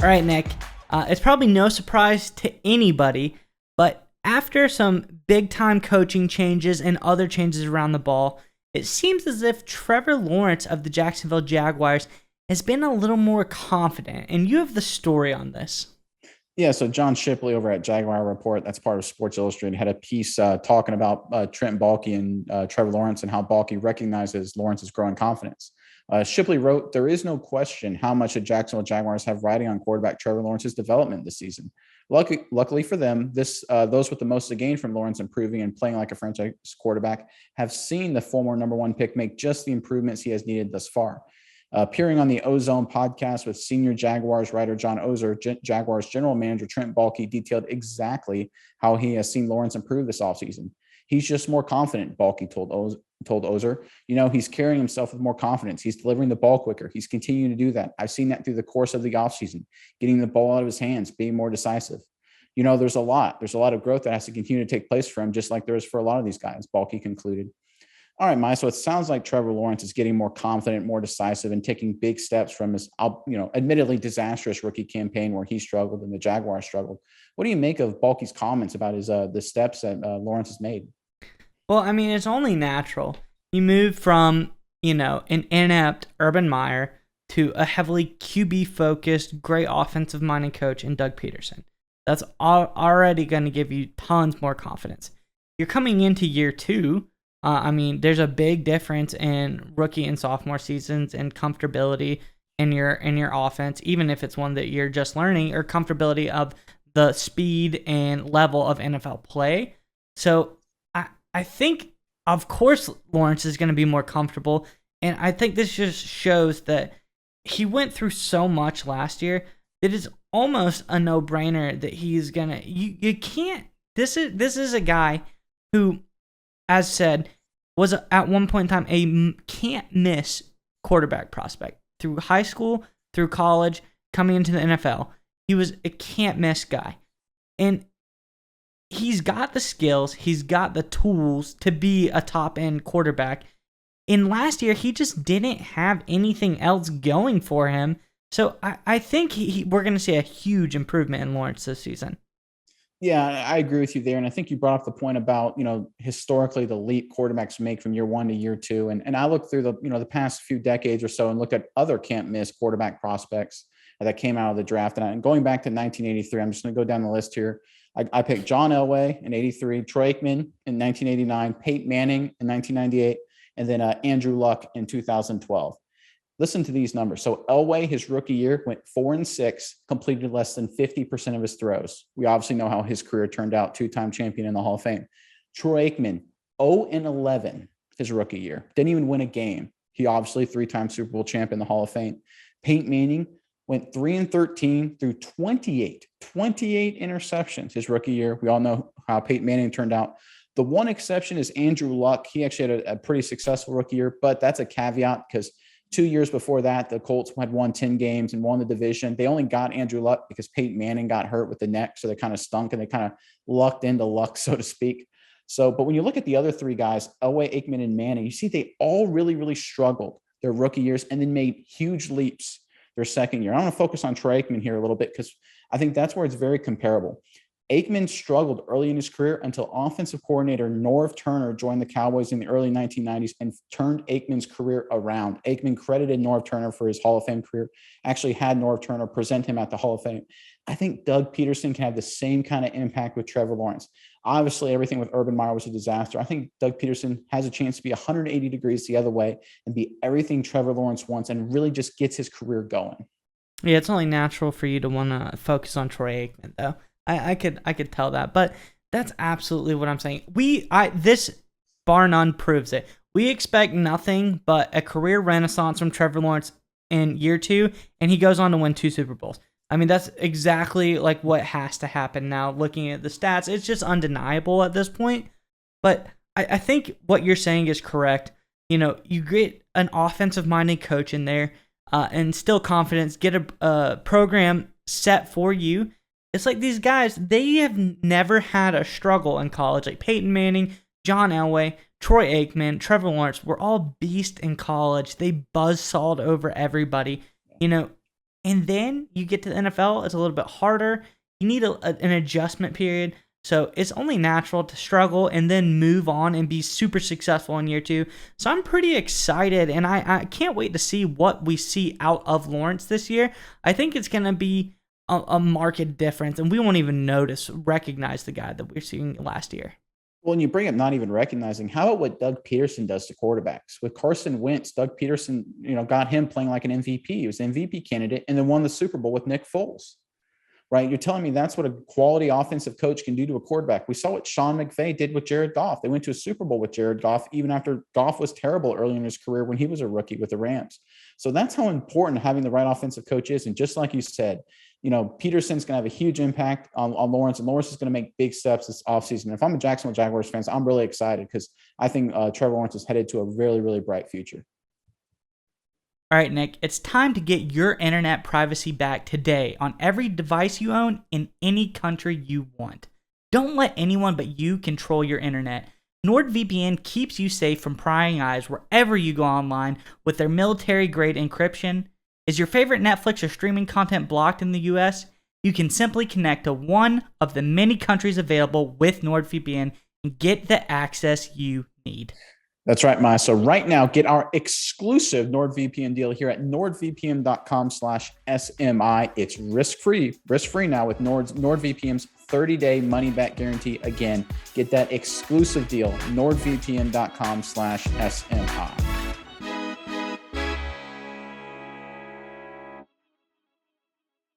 All right, Nick. It's probably no surprise to anybody, but after some big-time coaching changes and other changes around the ball, it seems as if Trevor Lawrence of the Jacksonville Jaguars has been a little more confident, and you have the story on this. Yeah, so John Shipley over at Jaguar Report, that's part of Sports Illustrated, had a piece talking about Trent Baalke and Trevor Lawrence and how Baalke recognizes Lawrence's growing confidence. Shipley wrote, "There is no question how much the Jacksonville Jaguars have riding on quarterback Trevor Lawrence's development this season. Luckily for them, those with the most to gain from Lawrence improving and playing like a franchise quarterback have seen the former number one pick make just the improvements he has needed thus far." Appearing on the Ozone podcast with senior Jaguars writer John Ozer, Jaguars general manager Trent Baalke detailed exactly how he has seen Lawrence improve this offseason. "He's just more confident," Baalke told Ozer. "He's carrying himself with more confidence. He's delivering the ball quicker. He's continuing to do that. I've seen that through the course of the offseason, getting the ball out of his hands, being more decisive. There's a lot of growth that has to continue to take place for him, just like there is for a lot of these guys," Baalke concluded. All right, Maya. So it sounds like Trevor Lawrence is getting more confident, more decisive, and taking big steps from his, admittedly disastrous rookie campaign where he struggled and the Jaguars struggled. What do you make of Baalke's comments about the steps that Lawrence has made? Well, I mean, it's only natural. You move from, an inept Urban Meyer to a heavily QB-focused, great offensive-minded coach in Doug Peterson. That's already going to give you tons more confidence. You're coming into year two. There's a big difference in rookie and sophomore seasons and comfortability in your offense, even if it's one that you're just learning, or comfortability of the speed and level of NFL play. So I think, of course, Lawrence is going to be more comfortable, and I think this just shows that he went through so much last year that it's almost a no-brainer that he's gonna. You can't. This is a guy who, as said, was at one point in time a can't-miss quarterback prospect. Through high school, through college, coming into the NFL, he was a can't-miss guy. And he's got the skills, he's got the tools to be a top-end quarterback. And last year, he just didn't have anything else going for him. So I think we're going to see a huge improvement in Lawrence this season. Yeah, I agree with you there. And I think you brought up the point about, historically the leap quarterbacks make from year one to year two. And I looked through the past few decades or so and looked at other can't miss quarterback prospects that came out of the draft. And going back to 1983, I'm just going to go down the list here. I picked John Elway in 83, Troy Aikman in 1989, Peyton Manning in 1998, and then Andrew Luck in 2012. Listen to these numbers. So Elway, his rookie year, went 4-6, completed less than 50% of his throws. We obviously know how his career turned out, two-time champion in the Hall of Fame. Troy Aikman, 0-11 his rookie year. Didn't even win a game. He obviously three-time Super Bowl champ in the Hall of Fame. Peyton Manning went 3-13 through 28 interceptions his rookie year. We all know how Peyton Manning turned out. The one exception is Andrew Luck. He actually had a pretty successful rookie year, but that's a caveat because 2 years before that, the Colts had won 10 games and won the division. They only got Andrew Luck because Peyton Manning got hurt with the neck, so they kind of stunk and they kind of lucked into luck, so to speak. But when you look at the other three guys, Elway, Aikman, and Manning, you see they all really, really struggled their rookie years and then made huge leaps their second year. I want to focus on Troy Aikman here a little bit because I think that's where it's very comparable. Aikman struggled early in his career until offensive coordinator Norv Turner joined the Cowboys in the early 1990s and turned Aikman's career around. Aikman credited Norv Turner for his Hall of Fame career, actually had Norv Turner present him at the Hall of Fame. I think Doug Peterson can have the same kind of impact with Trevor Lawrence. Obviously, everything with Urban Meyer was a disaster. I think Doug Peterson has a chance to be 180 degrees the other way and be everything Trevor Lawrence wants and really just gets his career going. Yeah, it's only natural for you to want to focus on Troy Aikman, though. I could tell that, but that's absolutely what I'm saying. This bar none proves it. We expect nothing but a career renaissance from Trevor Lawrence in year two, and he goes on to win 2 Super Bowls. I mean, that's exactly like what has to happen now. Looking at the stats, it's just undeniable at this point. But I think what you're saying is correct. You get an offensive-minded coach in there, and still confidence. Get a program set for you. It's like these guys, they have never had a struggle in college. Like Peyton Manning, John Elway, Troy Aikman, Trevor Lawrence were all beasts in college. They buzzsawed over everybody, And then you get to the NFL, it's a little bit harder. You need an adjustment period. So it's only natural to struggle and then move on and be super successful in year 2. So I'm pretty excited, and I can't wait to see what we see out of Lawrence this year. I think it's going to be a marked difference, and we won't even recognize the guy that we're seeing last year. Well, and you bring up not even recognizing, how about what Doug Peterson does to quarterbacks? With Carson Wentz, Doug Peterson, got him playing like an MVP. He was an MVP candidate and then won the Super Bowl with Nick Foles. Right? You're telling me that's what a quality offensive coach can do to a quarterback. We saw what Sean McVay did with Jared Goff. They went to a Super Bowl with Jared Goff, even after Goff was terrible early in his career when he was a rookie with the Rams. So that's how important having the right offensive coach is. And just like you said, Peterson's going to have a huge impact on Lawrence, and Lawrence is going to make big steps this offseason. If I'm a Jacksonville Jaguars fan, I'm really excited because I think Trevor Lawrence is headed to a really, really bright future. All right, Nick, it's time to get your internet privacy back today on every device you own in any country you want. Don't let anyone but you control your internet. NordVPN keeps you safe from prying eyes wherever you go online with their military-grade encryption. Is your favorite Netflix or streaming content blocked in the US? You can simply connect to one of the many countries available with NordVPN and get the access you need. That's right, Maya. So right now, get our exclusive NordVPN deal here at nordvpn.com/SMI. It's risk-free now with NordVPN's 30-day money-back guarantee. Again, get that exclusive deal, nordvpn.com/SMI.